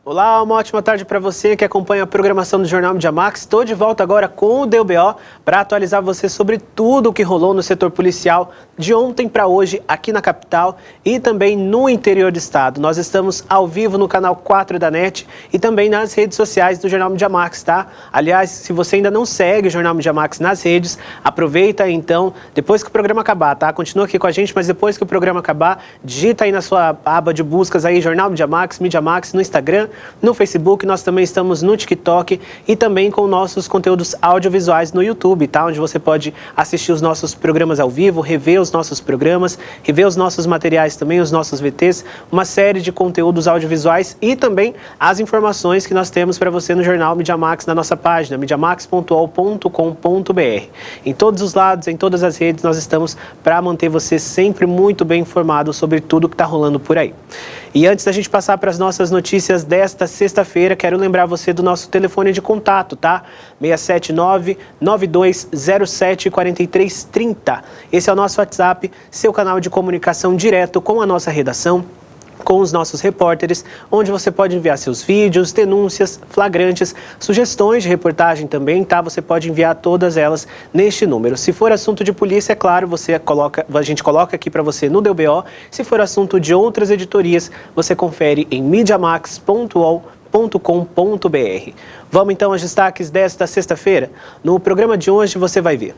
Olá, uma ótima tarde para você que acompanha a programação do Jornal Mídia Max. Estou de volta agora com o DBO para atualizar você sobre tudo o que rolou no setor policial de ontem para hoje aqui na capital e também no interior do estado. Nós estamos ao vivo no canal 4 da NET e também nas redes sociais do Jornal Mídia Max, tá? Aliás, se você ainda não segue o Jornal Mídia Max nas redes, aproveita então, depois que o programa acabar, tá? Continua aqui com a gente, mas depois que o programa acabar, digita aí na sua aba de buscas aí Jornal Mídia Max no Instagram, no Facebook, nós também estamos no TikTok e também com nossos conteúdos audiovisuais no YouTube, tá? Onde você pode assistir os nossos programas ao vivo, rever os nossos programas, rever os nossos materiais também, os nossos VTs, uma série de conteúdos audiovisuais e também as informações que nós temos para você no Jornal Mídia Max, na nossa página, mediamax.ol.com.br. Em todos os lados, em todas as redes, nós estamos para manter você sempre muito bem informado sobre tudo que está rolando por aí. E antes da gente passar para as nossas notícias desta sexta-feira, quero lembrar você do nosso telefone de contato, tá? 679-9207-4330. Esse é o nosso WhatsApp, seu canal de comunicação direto com a nossa redação, com os nossos repórteres, onde você pode enviar seus vídeos, denúncias, flagrantes, sugestões de reportagem também, tá? Você pode enviar todas elas neste número. Se for assunto de polícia, é claro, a gente coloca aqui para você no DBO. Se for assunto de outras editorias, você confere em mediamax.ol.com.br. Vamos então aos destaques desta sexta-feira? No programa de hoje você vai ver: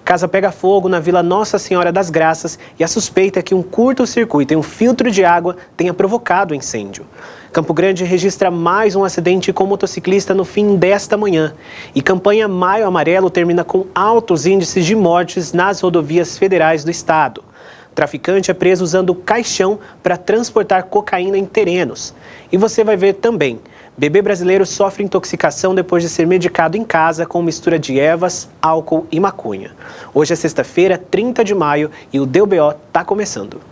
casa pega fogo na Vila Nossa Senhora das Graças e a suspeita é que um curto-circuito em um filtro de água tenha provocado o incêndio. Campo Grande registra mais um acidente com motociclista no fim desta manhã. E campanha Maio Amarelo termina com altos índices de mortes nas rodovias federais do estado. O traficante é preso usando caixão para transportar cocaína em terrenos. E você vai ver também: bebê brasileiro sofre intoxicação depois de ser medicado em casa com mistura de ervas, álcool e maconha. Hoje é sexta-feira, 30 de maio, e o DBO está começando.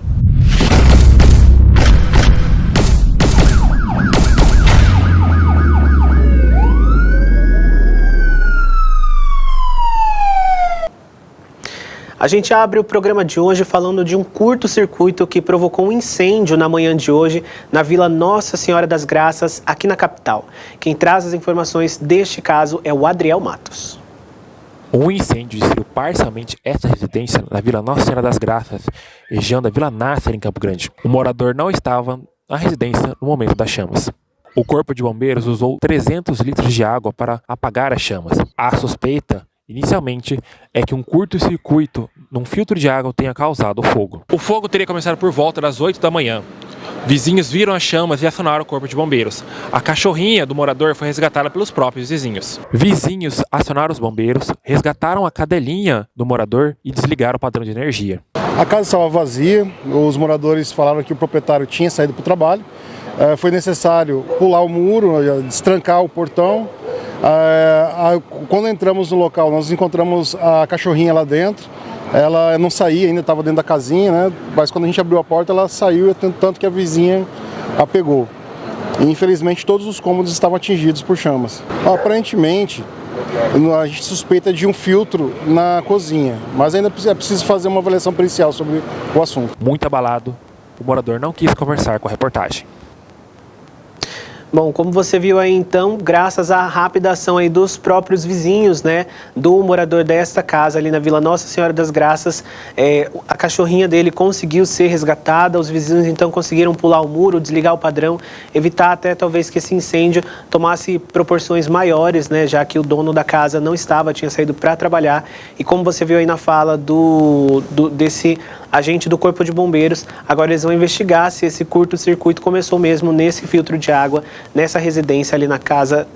A gente abre o programa de hoje falando de um curto-circuito que provocou um incêndio na manhã de hoje na Vila Nossa Senhora das Graças, aqui na capital. Quem traz as informações deste caso é o Adriel Matos. Um incêndio destruiu parcialmente esta residência na Vila Nossa Senhora das Graças, região da Vila Nácer, em Campo Grande. O morador não estava na residência no momento das chamas. O corpo de bombeiros usou 300 litros de água para apagar as chamas. A suspeita inicialmente é que um curto-circuito num filtro de água tenha causado o fogo. O fogo teria começado por volta das 8 da manhã. Vizinhos viram as chamas e acionaram o corpo de bombeiros. A cachorrinha do morador foi resgatada pelos próprios vizinhos. Vizinhos acionaram os bombeiros, resgataram a cadelinha do morador e desligaram o padrão de energia. A casa estava vazia, os moradores falaram que o proprietário tinha saído para o trabalho. Foi necessário pular o muro, destrancar o portão. Quando entramos no local, nós encontramos a cachorrinha lá dentro. Ela não saía, ainda estava dentro da casinha, né? Mas quando a gente abriu a porta, ela saiu, tanto que a vizinha a pegou. E, infelizmente, todos os cômodos estavam atingidos por chamas. Aparentemente, a gente suspeita de um filtro na cozinha, mas ainda é preciso fazer uma avaliação pericial sobre o assunto. Muito abalado, o morador não quis conversar com a reportagem. Bom, como você viu aí então, graças à rápida ação aí dos próprios vizinhos, né, do morador desta casa ali na Vila Nossa Senhora das Graças, a cachorrinha dele conseguiu ser resgatada, os vizinhos então conseguiram pular o muro, desligar o padrão, evitar até talvez que esse incêndio tomasse proporções maiores, né, já que o dono da casa não estava, tinha saído para trabalhar. E como você viu aí na fala desse agente do Corpo de Bombeiros, agora eles vão investigar se esse curto-circuito começou mesmo nesse filtro de água, nessa residência ali na casa,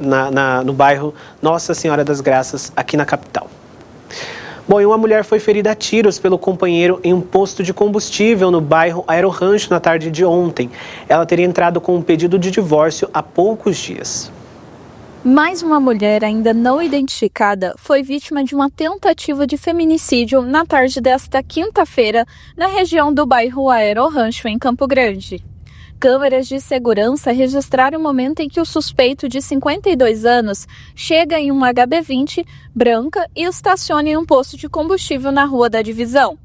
no bairro Nossa Senhora das Graças, aqui na capital. Bom, e uma mulher foi ferida a tiros pelo companheiro em um posto de combustível no bairro Aerorancho na tarde de ontem. Ela teria entrado com um pedido de divórcio há poucos dias. Mais uma mulher ainda não identificada foi vítima de uma tentativa de feminicídio na tarde desta quinta-feira, na região do bairro Aerorancho, em Campo Grande. Câmeras de segurança registraram o momento em que o suspeito, de 52 anos, chega em um HB20 branca e estaciona em um posto de combustível na Rua da Divisão.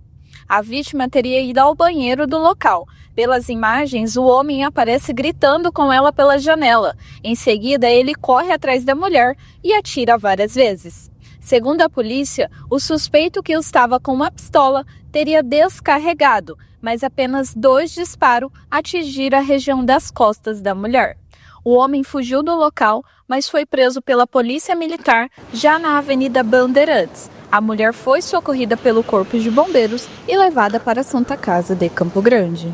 A vítima teria ido ao banheiro do local, Pelas imagens, o homem aparece gritando com ela pela janela. Em seguida, ele corre atrás da mulher e atira várias vezes. Segundo a polícia, o suspeito que estava com uma pistola teria descarregado, mas apenas 2 disparos atingiram a região das costas da mulher. O homem fugiu do local, mas foi preso pela polícia militar já na Avenida Bandeirantes. A mulher foi socorrida pelo Corpo de Bombeiros e levada para a Santa Casa de Campo Grande.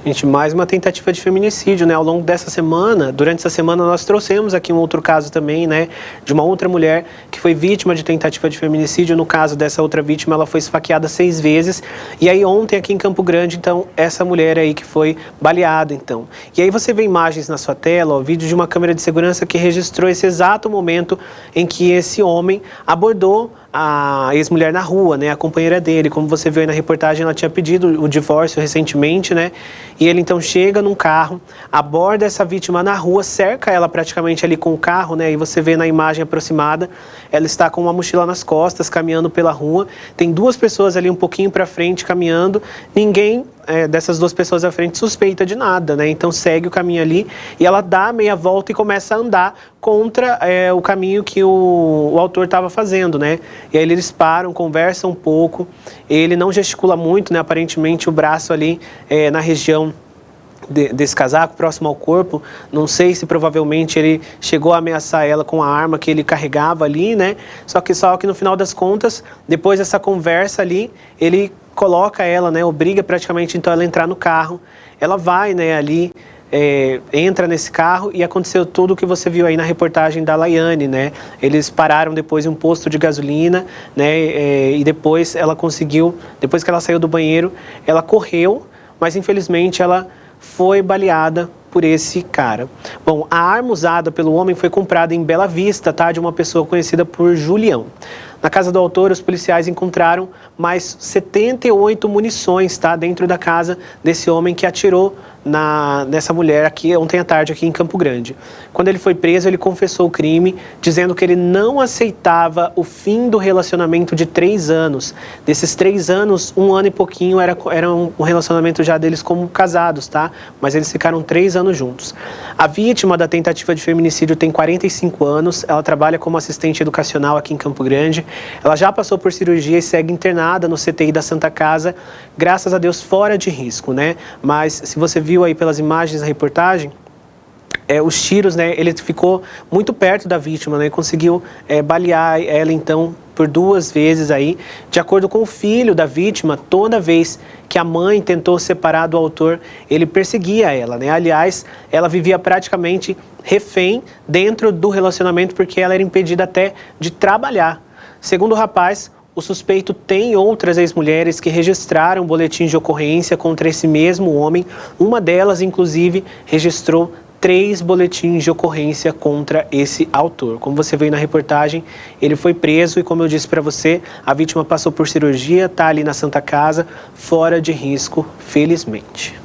Gente, mais uma tentativa de feminicídio, né? Ao longo dessa semana, durante essa semana, nós trouxemos aqui um outro caso também, né? De uma outra mulher que foi vítima de tentativa de feminicídio. No caso dessa outra vítima, ela foi esfaqueada 6 vezes. E aí ontem, aqui em Campo Grande, então, essa mulher aí que foi baleada, então. E aí você vê imagens na sua tela, ó, vídeo de uma câmera de segurança que registrou esse exato momento em que esse homem abordou a ex-mulher na rua, né, a companheira dele. Como você viu aí na reportagem, ela tinha pedido o divórcio recentemente, né, e ele então chega num carro, aborda essa vítima na rua, cerca ela praticamente ali com o carro, né, e você vê na imagem aproximada, ela está com uma mochila nas costas, caminhando pela rua, tem 2 pessoas ali um pouquinho para frente caminhando, ninguém dessas 2 pessoas à frente suspeita de nada, né? Então segue o caminho ali e ela dá meia volta e começa a andar contra o caminho que o autor estava fazendo, né? E aí eles param, conversam um pouco, ele não gesticula muito, né? Aparentemente o braço ali na região desse casaco, próximo ao corpo, não sei se provavelmente ele chegou a ameaçar ela com a arma que ele carregava ali, né? Só que no final das contas, depois dessa conversa ali, ele coloca ela, né? Obriga praticamente então ela a entrar no carro. Ela vai, né? Ali entra nesse carro e aconteceu tudo o que você viu aí na reportagem da Laiane, né? Eles pararam depois em um posto de gasolina, né? E depois ela conseguiu, depois que ela saiu do banheiro, ela correu, mas infelizmente ela foi baleada por esse cara. Bom, a arma usada pelo homem foi comprada em Bela Vista, tá? De uma pessoa conhecida por Julião. Na casa do autor, os policiais encontraram mais 78 munições, tá? Dentro da casa desse homem que atirou nessa mulher aqui ontem à tarde aqui em Campo Grande. Quando ele foi preso, ele confessou o crime, dizendo que ele não aceitava o fim do relacionamento de 3 anos. Desses 3 anos, 1 ano e pouquinho era um relacionamento já deles como casados, tá? Mas eles ficaram 3 anos juntos. A vítima da tentativa de feminicídio tem 45 anos, ela trabalha como assistente educacional aqui em Campo Grande. Ela já passou por cirurgia e segue internada no CTI da Santa Casa, graças a Deus fora de risco, né? Mas se você viu aí pelas imagens da reportagem, os tiros, né, ele ficou muito perto da vítima, né, conseguiu balear ela então por 2 vezes aí. De acordo com o filho da vítima, toda vez que a mãe tentou separar do autor, ele perseguia ela, né? Aliás, ela vivia praticamente refém dentro do relacionamento porque ela era impedida até de trabalhar. Segundo o rapaz, o suspeito tem outras ex-mulheres que registraram boletins de ocorrência contra esse mesmo homem. Uma delas, inclusive, registrou 3 boletins de ocorrência contra esse autor. Como você viu na reportagem, ele foi preso e, como eu disse para você, a vítima passou por cirurgia, está ali na Santa Casa, fora de risco, felizmente.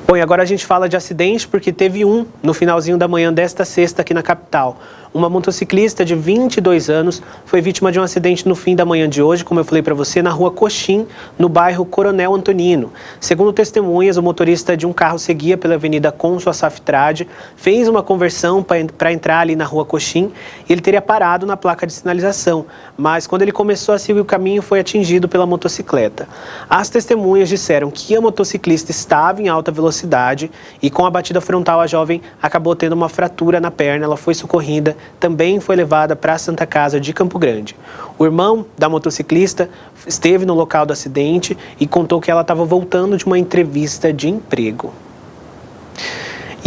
Bom, e agora a gente fala de acidente porque teve um no finalzinho da manhã desta sexta aqui na capital. Uma motociclista de 22 anos foi vítima de um acidente no fim da manhã de hoje, como eu falei para você, na rua Coxim, no bairro Coronel Antonino. Segundo testemunhas, o motorista de um carro seguia pela Avenida Consul Asaf Trade, fez uma conversão para entrar ali na rua Coxim e ele teria parado na placa de sinalização, mas quando ele começou a seguir o caminho foi atingido pela motocicleta. As testemunhas disseram que a motociclista estava em alta velocidade e com a batida frontal a jovem acabou tendo uma fratura na perna, ela foi socorrida, também foi levada para a Santa Casa de Campo Grande. O irmão da motociclista esteve no local do acidente e contou que ela estava voltando de uma entrevista de emprego.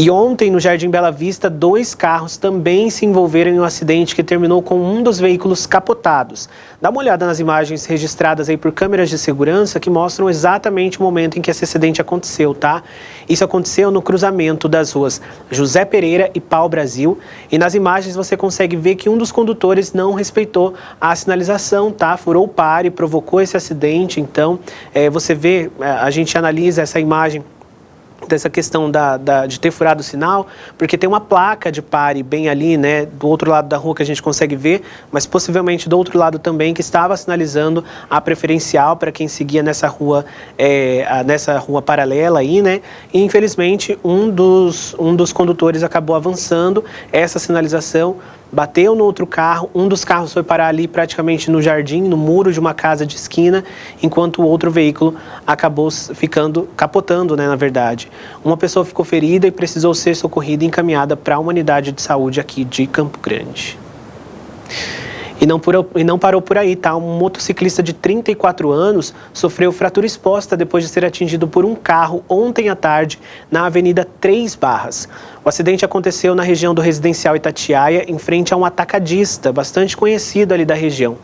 E ontem, no Jardim Bela Vista, 2 carros também se envolveram em um acidente que terminou com um dos veículos capotados. Dá uma olhada nas imagens registradas aí por câmeras de segurança que mostram exatamente o momento em que esse acidente aconteceu, tá? Isso aconteceu no cruzamento das ruas José Pereira e Pau Brasil. E nas imagens você consegue ver que um dos condutores não respeitou a sinalização, tá? Furou o pare e provocou esse acidente. Então, você vê, a gente analisa essa imagem dessa questão de ter furado o sinal, porque tem uma placa de pare bem ali, né, do outro lado da rua que a gente consegue ver, mas possivelmente do outro lado também, que estava sinalizando a preferencial para quem seguia nessa rua paralela aí, né, e infelizmente um dos condutores acabou avançando essa sinalização, bateu no outro carro, um dos carros foi parar ali praticamente no jardim, no muro de uma casa de esquina, enquanto o outro veículo acabou capotando, né, na verdade. Uma pessoa ficou ferida e precisou ser socorrida e encaminhada para a unidade de saúde aqui de Campo Grande. E não parou por aí, tá? Um motociclista de 34 anos sofreu fratura exposta depois de ser atingido por um carro ontem à tarde na Avenida Três Barras. O acidente aconteceu na região do Residencial Itatiaia, em frente a um atacadista bastante conhecido ali da região.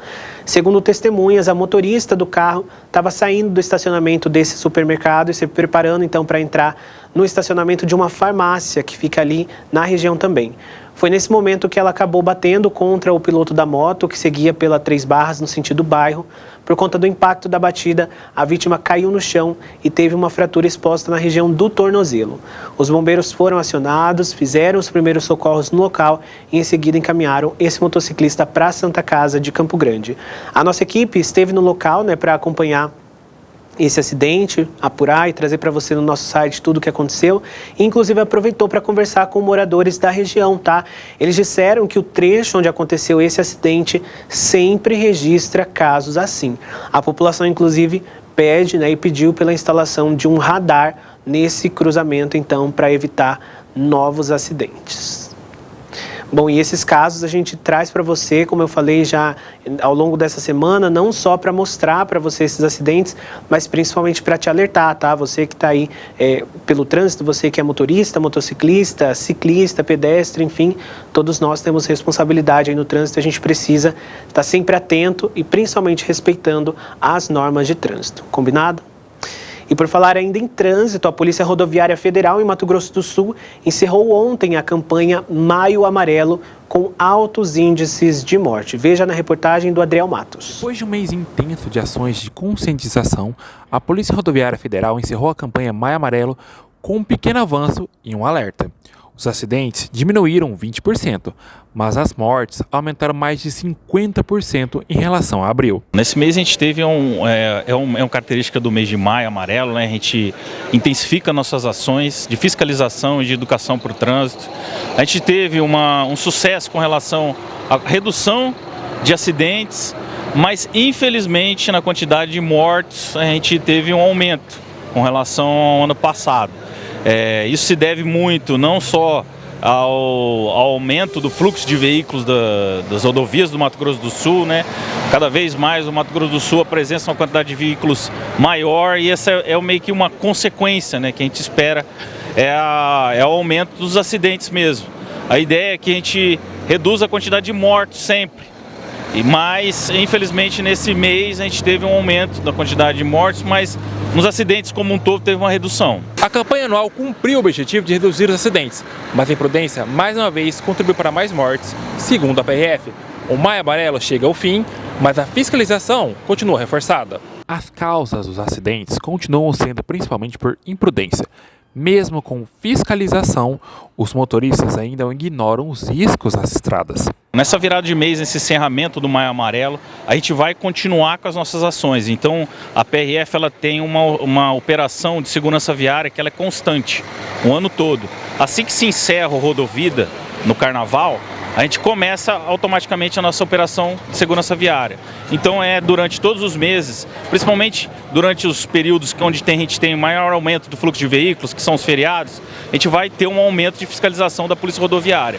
Segundo testemunhas, a motorista do carro estava saindo do estacionamento desse supermercado e se preparando então para entrar no estacionamento de uma farmácia que fica ali na região também. Foi nesse momento que ela acabou batendo contra o piloto da moto, que seguia pela Três Barras no sentido bairro. Por conta do impacto da batida, a vítima caiu no chão e teve uma fratura exposta na região do tornozelo. Os bombeiros foram acionados, fizeram os primeiros socorros no local e em seguida encaminharam esse motociclista para a Santa Casa de Campo Grande. A nossa equipe esteve no local, né, para acompanhar esse acidente, apurar e trazer para você no nosso site tudo o que aconteceu. Inclusive aproveitou para conversar com moradores da região, tá? Eles disseram que o trecho onde aconteceu esse acidente sempre registra casos assim. A população, inclusive, pede, né, e pediu pela instalação de um radar nesse cruzamento, então, para evitar novos acidentes. Bom, e esses casos a gente traz para você, como eu falei já ao longo dessa semana, não só para mostrar para você esses acidentes, mas principalmente para te alertar, tá? Você que está aí pelo trânsito, você que é motorista, motociclista, ciclista, pedestre, enfim, todos nós temos responsabilidade aí no trânsito, a gente precisa estar sempre atento e principalmente respeitando as normas de trânsito, combinado? E por falar ainda em trânsito, a Polícia Rodoviária Federal em Mato Grosso do Sul encerrou ontem a campanha Maio Amarelo com altos índices de morte. Veja na reportagem do Adriel Matos. Depois de um mês intenso de ações de conscientização, a Polícia Rodoviária Federal encerrou a campanha Maio Amarelo com um pequeno avanço e um alerta. Os acidentes diminuíram 20%, mas as mortes aumentaram mais de 50% em relação a abril. Nesse mês a gente teve uma característica do mês de Maio Amarelo, né? A gente intensifica nossas ações de fiscalização e de educação para o trânsito. A gente teve um sucesso com relação à redução de acidentes, mas infelizmente na quantidade de mortes a gente teve um aumento com relação ao ano passado. Isso se deve muito não só ao aumento do fluxo de veículos das rodovias do Mato Grosso do Sul, né? Cada vez mais o Mato Grosso do Sul apresenta uma quantidade de veículos maior e essa é meio que uma consequência, né, que a gente espera, é o aumento dos acidentes mesmo. A ideia é que a gente reduza a quantidade de mortos sempre. Mas, infelizmente, nesse mês a gente teve um aumento da quantidade de mortes, mas nos acidentes como um todo teve uma redução. A campanha anual cumpriu o objetivo de reduzir os acidentes, mas a imprudência, mais uma vez, contribuiu para mais mortes. Segundo a PRF, o Maio Amarelo chega ao fim, mas a fiscalização continua reforçada. As causas dos acidentes continuam sendo principalmente por imprudência. Mesmo com fiscalização, os motoristas ainda ignoram os riscos nas estradas. Nessa virada de mês, nesse encerramento do Maio Amarelo, a gente vai continuar com as nossas ações. Então, a PRF ela tem uma operação de segurança viária que ela é constante, o ano todo. Assim que se encerra o Rodovida no Carnaval, a gente começa automaticamente a nossa operação de segurança viária. Então durante todos os meses, principalmente durante os períodos onde a gente tem maior aumento do fluxo de veículos, que são os feriados, a gente vai ter um aumento de fiscalização da Polícia Rodoviária.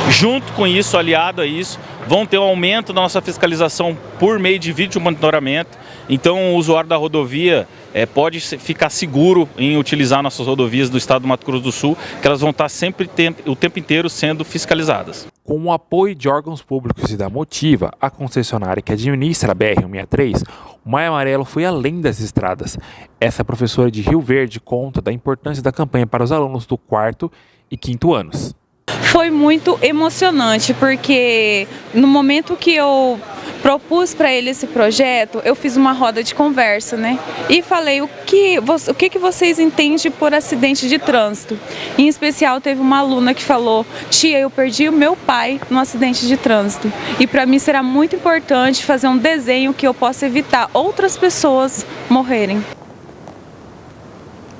Junto com isso, aliado a isso, vão ter um aumento da nossa fiscalização por meio de vídeo monitoramento. Então o usuário da rodovia pode ficar seguro em utilizar nossas rodovias do estado do Mato Grosso do Sul, que elas vão estar sempre o tempo inteiro sendo fiscalizadas. Com o apoio de órgãos públicos e da Motiva, a concessionária que administra a BR-163, o Maio Amarelo foi além das estradas. Essa professora de Rio Verde conta da importância da campanha para os alunos do 4º e 5º anos. Foi muito emocionante, porque no momento que eu propus para ele esse projeto, eu fiz uma roda de conversa, né? E falei o que vocês entendem por acidente de trânsito. Em especial, teve uma aluna que falou: tia, eu perdi o meu pai no acidente de trânsito. E para mim será muito importante fazer um desenho que eu possa evitar outras pessoas morrerem.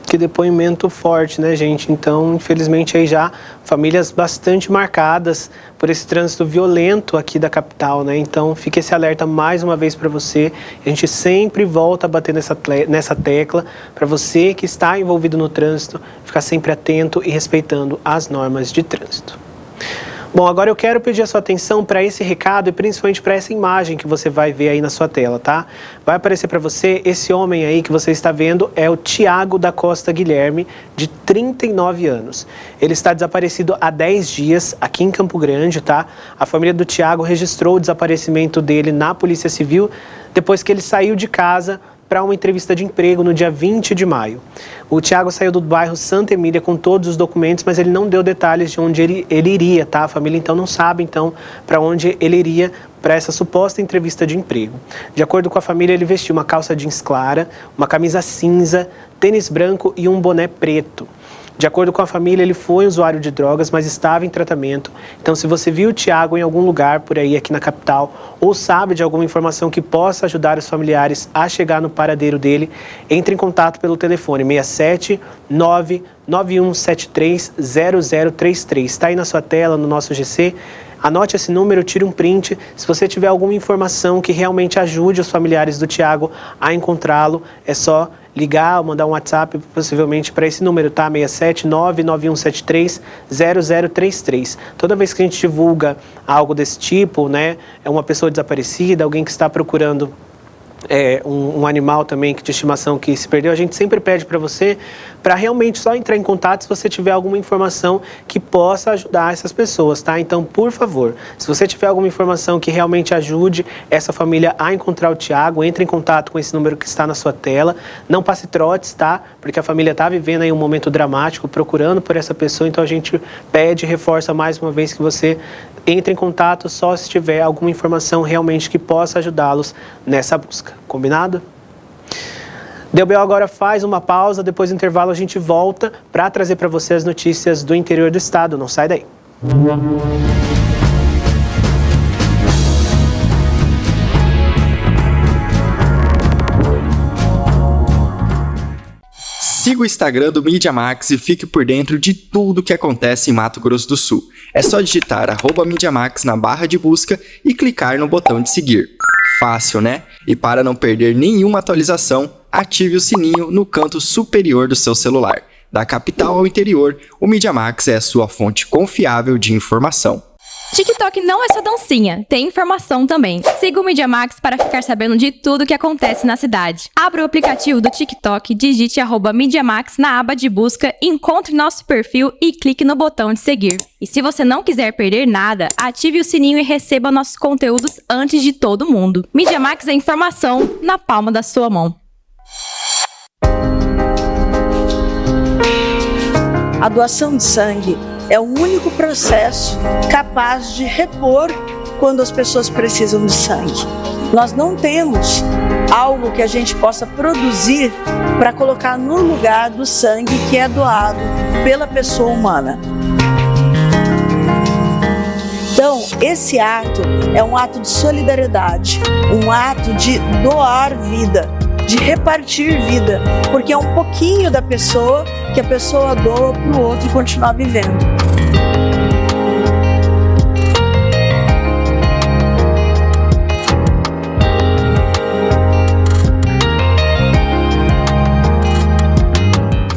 Que depoimento forte, né, gente? Então, infelizmente, aí já famílias bastante marcadas por esse trânsito violento aqui da capital, né? Então, fica esse alerta mais uma vez para você. A gente sempre volta a bater nessa tecla para você que está envolvido no trânsito, ficar sempre atento e respeitando as normas de trânsito. Bom, agora eu quero pedir a sua atenção para esse recado e principalmente para essa imagem que você vai ver aí na sua tela, tá? Vai aparecer para você, esse homem aí que você está vendo é o Tiago da Costa Guilherme, de 39 anos. Ele está desaparecido há 10 dias aqui em Campo Grande, tá? A família do Tiago registrou o desaparecimento dele na Polícia Civil depois que ele saiu de casa para uma entrevista de emprego no dia 20 de maio. O Tiago saiu do bairro Santa Emília com todos os documentos, mas ele não deu detalhes de onde ele iria, tá? A família então não sabe então para onde ele iria para essa suposta entrevista de emprego. De acordo com a família, ele vestiu uma calça jeans clara, uma camisa cinza, tênis branco e um boné preto. De acordo com a família, ele foi usuário de drogas, mas estava em tratamento. Então, se você viu o Tiago em algum lugar por aí aqui na capital ou sabe de alguma informação que possa ajudar os familiares a chegar no paradeiro dele, entre em contato pelo telefone 67 99173 0033. Está aí na sua tela, no nosso GC. Anote esse número, tire um print. Se você tiver alguma informação que realmente ajude os familiares do Tiago a encontrá-lo, é só ligar ou mandar um WhatsApp, possivelmente para esse número, tá? 67 99173 0033. Toda vez que a gente divulga algo desse tipo, né, é uma pessoa desaparecida, alguém que está procurando um animal também de estimação que se perdeu, a gente sempre pede para você para realmente só entrar em contato se você tiver alguma informação que possa ajudar essas pessoas, tá? Então, por favor, se você tiver alguma informação que realmente ajude essa família a encontrar o Tiago, entre em contato com esse número que está na sua tela. Não passe trotes, tá? Porque a família está vivendo aí um momento dramático, procurando por essa pessoa, então a gente pede e reforça mais uma vez que você entre em contato só se tiver alguma informação realmente que possa ajudá-los nessa busca. Combinado? DBO agora faz uma pausa, depois do intervalo a gente volta para trazer para você as notícias do interior do estado. Não sai daí. Siga o Instagram do Mídia Max e fique por dentro de tudo que acontece em Mato Grosso do Sul. É só digitar @MídiaMax na barra de busca e clicar no botão de seguir. Fácil, né? E para não perder nenhuma atualização, ative o sininho no canto superior do seu celular. Da capital ao interior, o Mídia Max é a sua fonte confiável de informação. TikTok não é só dancinha, tem informação também. Siga o Mídia Max para ficar sabendo de tudo que acontece na cidade. Abra o aplicativo do TikTok, digite @MídiaMax na aba de busca, encontre nosso perfil e clique no botão de seguir. E se você não quiser perder nada, ative o sininho e receba nossos conteúdos antes de todo mundo. Mídia Max é informação na palma da sua mão. A doação de sangue é o único processo capaz de repor quando as pessoas precisam de sangue. Nós não temos algo que a gente possa produzir para colocar no lugar do sangue que é doado pela pessoa humana. Então, esse ato é um ato de solidariedade, um ato de doar vida, de repartir vida, porque é um pouquinho da pessoa que a pessoa doa para o outro e continuar vivendo.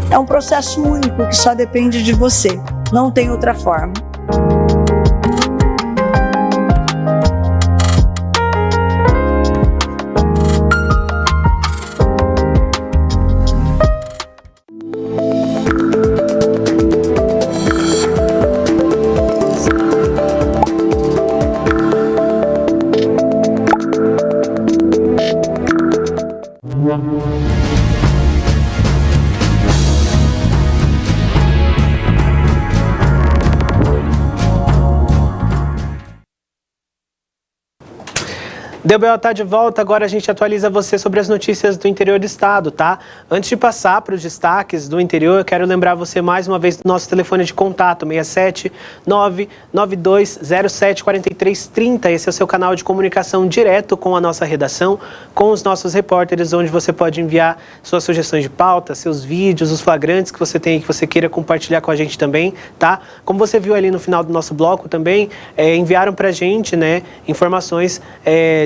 É um processo único que só depende de você, não tem outra forma. DBO está de volta, agora a gente atualiza você sobre as notícias do interior do estado, tá? Antes de passar para os destaques do interior, eu quero lembrar você mais uma vez do nosso telefone de contato, 67992074330. Esse é o seu canal de comunicação direto com a nossa redação, com os nossos repórteres, onde você pode enviar suas sugestões de pauta, seus vídeos, os flagrantes que você tem, que você queira compartilhar com a gente também, tá? Como você viu ali no final do nosso bloco também, enviaram para a gente, né, informações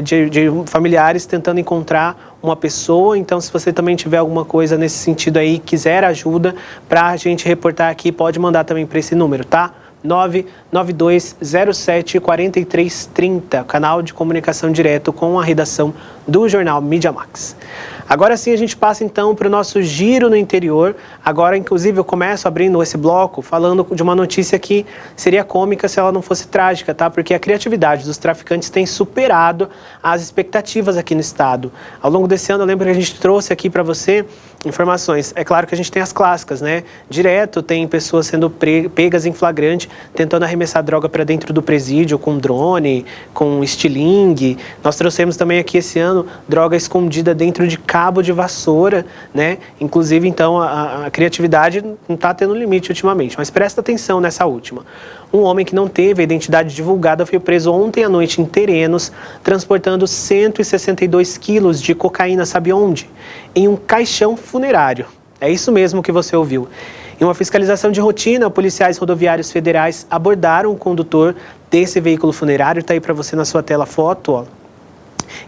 de familiares tentando encontrar uma pessoa. Então, se você também tiver alguma coisa nesse sentido aí, quiser ajuda para a gente reportar aqui, pode mandar também para esse número, tá? 992074330, canal de comunicação direto com a redação do jornal Mídia Max. Agora sim a gente passa então para o nosso giro no interior. Agora, inclusive, eu começo abrindo esse bloco falando de uma notícia que seria cômica se ela não fosse trágica, tá? Porque a criatividade dos traficantes tem superado as expectativas aqui no estado. Ao longo desse ano, eu lembro que a gente trouxe aqui para você informações. É claro que a gente tem as clássicas, né? Direto tem pessoas sendo pegas em flagrante, tentando arremessar droga para dentro do presídio com drone, com estilingue. Nós trouxemos também aqui esse ano droga escondida dentro de cabo de vassoura, né? Inclusive, então, a criatividade não está tendo limite ultimamente, mas presta atenção nessa última. Um homem que não teve a identidade divulgada foi preso ontem à noite em Terenos, transportando 162 quilos de cocaína, sabe onde? Em um caixão funerário. É isso mesmo que você ouviu. Em uma fiscalização de rotina, policiais rodoviários federais abordaram o condutor desse veículo funerário. Está aí para você na sua tela a foto, ó.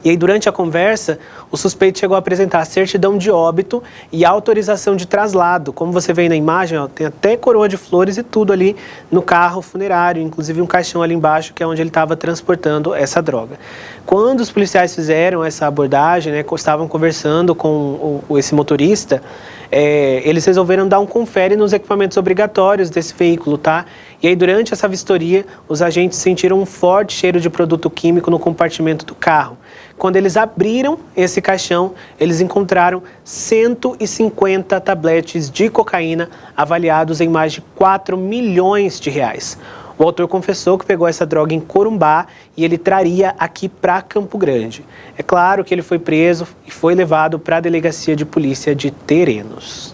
E aí, durante a conversa, o suspeito chegou a apresentar certidão de óbito e autorização de traslado. Como você vê aí na imagem, ó, tem até coroa de flores e tudo ali no carro funerário, inclusive um caixão ali embaixo, que é onde ele estava transportando essa droga. Quando os policiais fizeram essa abordagem, né, estavam conversando com esse motorista, eles resolveram dar um confere nos equipamentos obrigatórios desse veículo, tá? E aí, durante essa vistoria, os agentes sentiram um forte cheiro de produto químico no compartimento do carro. Quando eles abriram esse caixão, eles encontraram 150 tabletes de cocaína avaliados em mais de 4 milhões de reais. O autor confessou que pegou essa droga em Corumbá e ele traria aqui para Campo Grande. É claro que ele foi preso e foi levado para a delegacia de polícia de Terenos.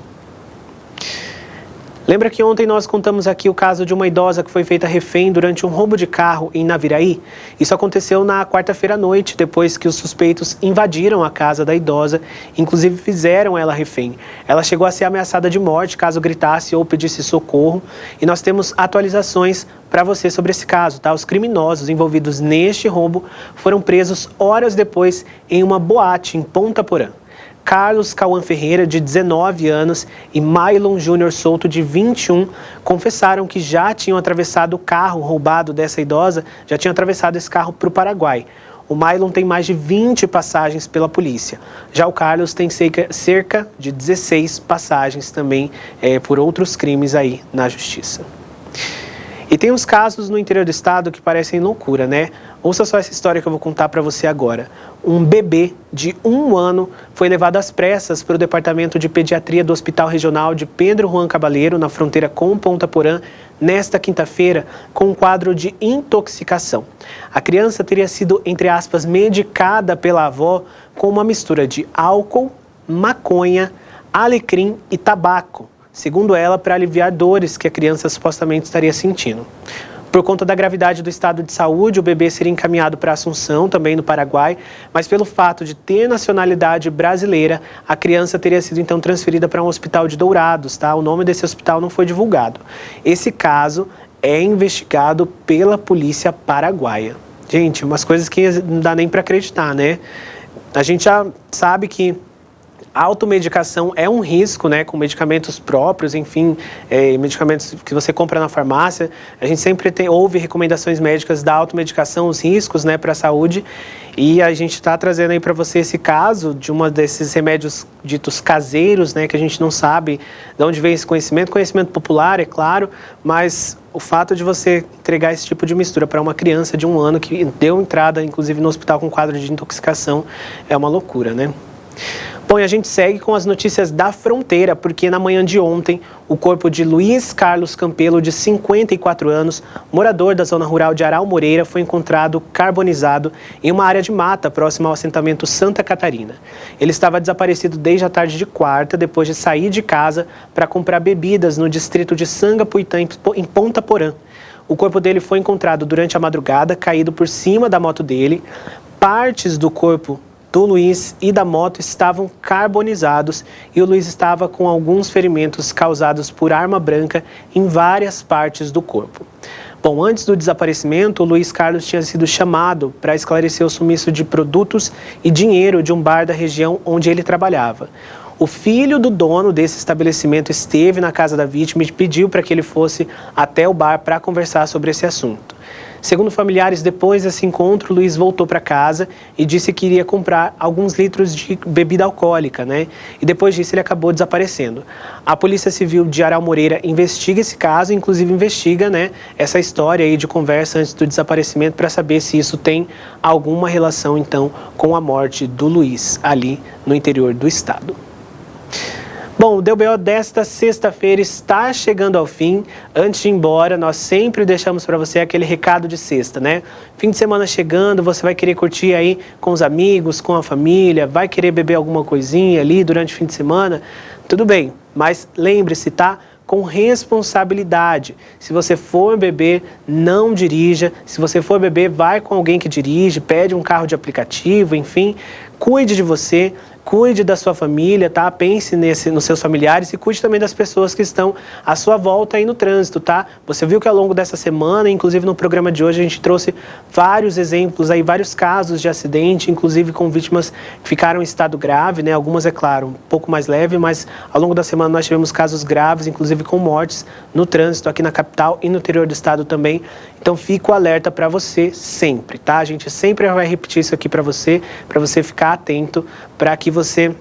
Lembra que ontem nós contamos aqui o caso de uma idosa que foi feita refém durante um roubo de carro em Naviraí? Isso aconteceu na quarta-feira à noite, depois que os suspeitos invadiram a casa da idosa, inclusive fizeram ela refém. Ela chegou a ser ameaçada de morte caso gritasse ou pedisse socorro. E nós temos atualizações para você sobre esse caso, tá? Os criminosos envolvidos neste roubo foram presos horas depois em uma boate em Ponta Porã. Carlos Cauã Ferreira, de 19 anos, e Mailon Júnior Souto, de 21, confessaram que já tinham atravessado o carro roubado dessa idosa, já tinham atravessado esse carro para o Paraguai. O Mailon tem mais de 20 passagens pela polícia. Já o Carlos tem cerca de 16 passagens também por outros crimes aí na justiça. E tem uns casos no interior do estado que parecem loucura, né? Ouça só essa história que eu vou contar para você agora. Um bebê de 1 ano foi levado às pressas para o departamento de pediatria do Hospital Regional de Pedro Juan Cabaleiro, na fronteira com Ponta Porã, nesta quinta-feira, com um quadro de intoxicação. A criança teria sido, entre aspas, medicada pela avó com uma mistura de álcool, maconha, alecrim e tabaco, segundo ela, para aliviar dores que a criança supostamente estaria sentindo. Por conta da gravidade do estado de saúde, o bebê seria encaminhado para Assunção, também no Paraguai, mas pelo fato de ter nacionalidade brasileira, a criança teria sido então transferida para um hospital de Dourados, tá? O nome desse hospital não foi divulgado. Esse caso é investigado pela polícia paraguaia. Gente, umas coisas que não dá nem para acreditar, né? A gente já sabe que a automedicação é um risco, né, com medicamentos próprios, enfim, medicamentos que você compra na farmácia. A gente sempre ouve recomendações médicas da automedicação, os riscos, né, para a saúde. E a gente está trazendo aí para você esse caso de um desses remédios ditos caseiros, né, que a gente não sabe de onde vem esse conhecimento popular, é claro, mas o fato de você entregar esse tipo de mistura para uma criança de 1 ano que deu entrada, inclusive, no hospital com quadro de intoxicação, é uma loucura, né? Bom, e a gente segue com as notícias da fronteira, porque na manhã de ontem, o corpo de Luiz Carlos Campelo, de 54 anos, morador da zona rural de Aral Moreira, foi encontrado carbonizado em uma área de mata próxima ao assentamento Santa Catarina. Ele estava desaparecido desde a tarde de quarta, depois de sair de casa para comprar bebidas no distrito de Sangapuitã, em Ponta Porã. O corpo dele foi encontrado durante a madrugada, caído por cima da moto dele. Partes do corpo do Luiz e da moto estavam carbonizados e o Luiz estava com alguns ferimentos causados por arma branca em várias partes do corpo. Bom, antes do desaparecimento, o Luiz Carlos tinha sido chamado para esclarecer o sumiço de produtos e dinheiro de um bar da região onde ele trabalhava. O filho do dono desse estabelecimento esteve na casa da vítima e pediu para que ele fosse até o bar para conversar sobre esse assunto. Segundo familiares, depois desse encontro, o Luiz voltou para casa e disse que iria comprar alguns litros de bebida alcoólica, né? E depois disso ele acabou desaparecendo. A Polícia Civil de Aral Moreira investiga esse caso, inclusive investiga, né, essa história aí de conversa antes do desaparecimento para saber se isso tem alguma relação, então, com a morte do Luiz ali no interior do estado. Bom, o DBO desta sexta-feira está chegando ao fim. Antes de ir embora, nós sempre deixamos para você aquele recado de sexta, né? Fim de semana chegando, você vai querer curtir aí com os amigos, com a família, vai querer beber alguma coisinha ali durante o fim de semana? Tudo bem, mas lembre-se, tá? Com responsabilidade. Se você for beber, não dirija. Se você for beber, vai com alguém que dirige, pede um carro de aplicativo, enfim, cuide de você. Cuide da sua família, tá? Pense nos seus familiares e cuide também das pessoas que estão à sua volta aí no trânsito, tá? Você viu que ao longo dessa semana, inclusive no programa de hoje, a gente trouxe vários exemplos aí, vários casos de acidente, inclusive com vítimas que ficaram em estado grave, né? Algumas, é claro, um pouco mais leve, mas ao longo da semana nós tivemos casos graves, inclusive com mortes no trânsito aqui na capital e no interior do estado também. Então fica o alerta para você sempre, tá? A gente sempre vai repetir isso aqui para você ficar atento, para que você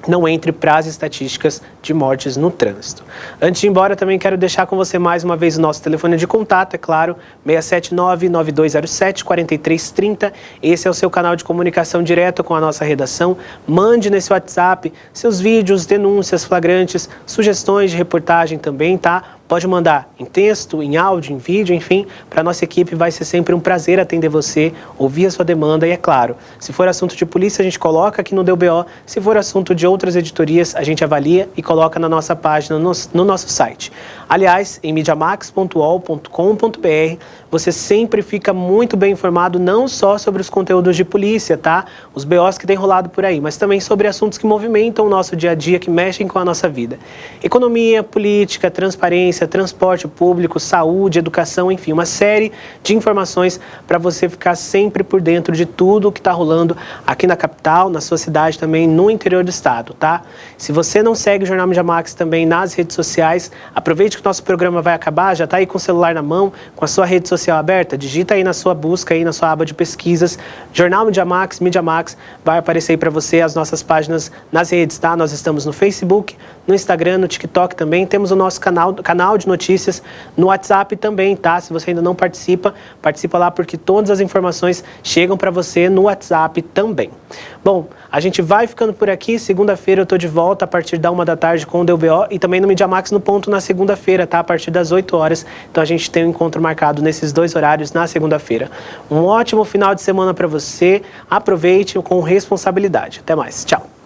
não entre para as estatísticas de mortes no trânsito. Antes de ir embora, também quero deixar com você mais uma vez o nosso telefone de contato, é claro, 679-9207-4330. Esse é o seu canal de comunicação direto com a nossa redação. Mande nesse WhatsApp seus vídeos, denúncias, flagrantes, sugestões de reportagem também, tá? Pode mandar em texto, em áudio, em vídeo, enfim, para a nossa equipe vai ser sempre um prazer atender você, ouvir a sua demanda e, é claro, se for assunto de polícia, a gente coloca aqui no DBO, se for assunto de outras editorias, a gente avalia e coloca na nossa página, no nosso site. Aliás, em mediamax.ol.com.br, você sempre fica muito bem informado, não só sobre os conteúdos de polícia, tá? Os BOs que tem rolado por aí, mas também sobre assuntos que movimentam o nosso dia a dia, que mexem com a nossa vida. Economia, política, transparência, transporte público, saúde, educação, enfim, uma série de informações para você ficar sempre por dentro de tudo o que está rolando aqui na capital, na sua cidade também, no interior do estado, tá? Se você não segue o Jornal Mídia Max também nas redes sociais, aproveite que o nosso programa vai acabar, já está aí com o celular na mão, com a sua rede social aberta, digita aí na sua busca, aí na sua aba de pesquisas, Jornal Mídia Max, vai aparecer aí para você as nossas páginas nas redes, tá? Nós estamos no Facebook, no Instagram, no TikTok também, temos o nosso canal de notícias no WhatsApp também, tá? Se você ainda não participa lá porque todas as informações chegam para você no WhatsApp também. Bom, a gente vai ficando por aqui, segunda-feira eu tô de volta a partir da 1 da tarde com o DBO e também no Mídia Max no ponto na segunda-feira, tá? A partir das 8 horas, então a gente tem um encontro marcado nesses dois horários na segunda-feira. Um ótimo final de semana para você, aproveite com responsabilidade. Até mais, tchau!